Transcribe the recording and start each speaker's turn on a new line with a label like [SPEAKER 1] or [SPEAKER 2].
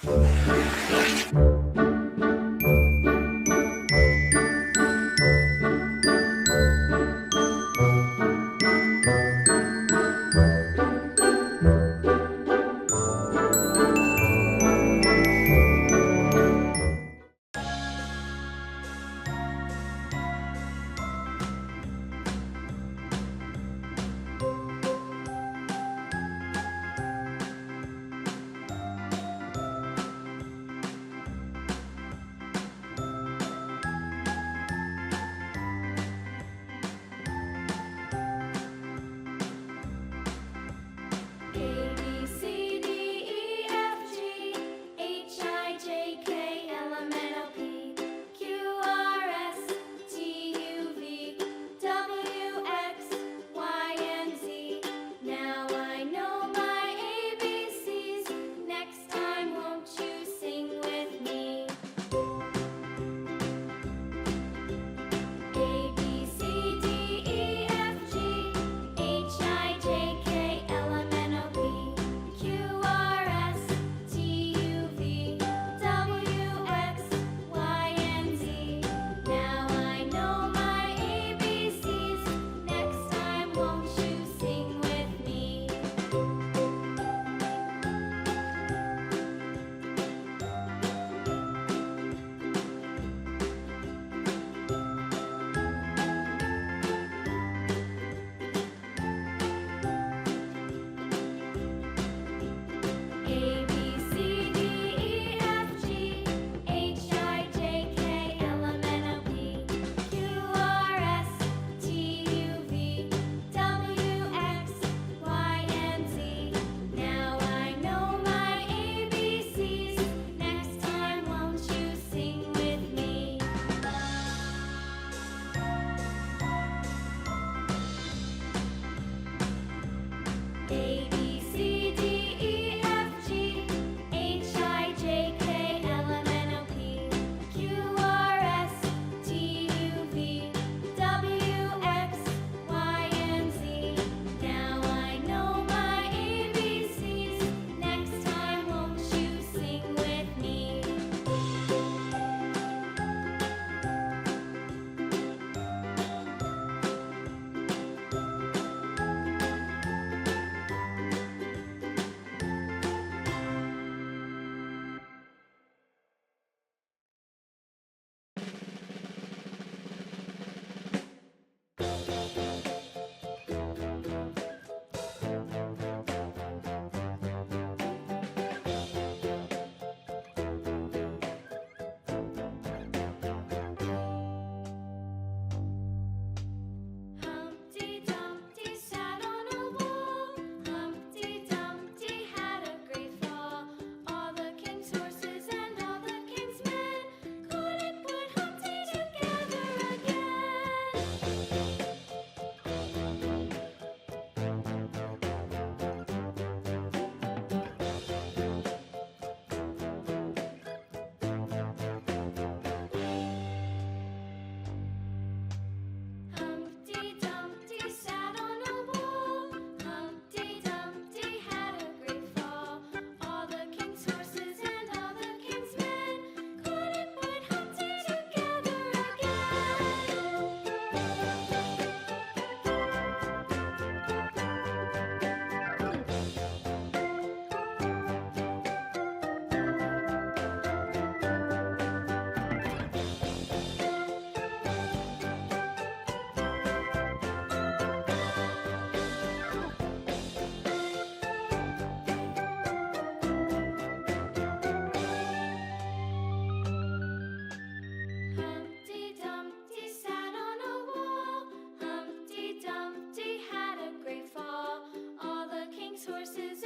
[SPEAKER 1] A, B, C, D, E, F, G, H, I, J, K, L, M, N, O, P, Q, R, S, T, U, V, W, X, Y, and Z. Now I know my ABCs. Next time, won't you sing with me? A, B, C, D, E, F, G, H, I, J, K, L, M, N, O, P, Q, R, S, T, U, V, W, X, Y, and Z. Now I know my ABCs. Next time, won't you sing with me? A, B, C, D, E, F, G, H, I, J, K, L, M, N, O, P, Q, R, S, T, U, V, W, X, Y, and Z. Now I know my ABCs. Next time, won't you sing with me? A, B, C, D, E, F, G, H, I, J, K, L, M, N, O, P, Q, R, S, T, U, V, W, X, Y, and Z. Now I know my ABCs. Next time, won't you sing with me? Humpty Dumpty sat on a wall. Humpty Dumpty had a great fall. All the king's horses and all the king's men couldn't put Humpty together again. Humpty Dumpty sat on a wall. Humpty Dumpty had a great fall. All the king's horses and all the king's men couldn't put Humpty together Humpty Dumpty sat on a wall. Humpty Dumpty had a great fall. All the king's horses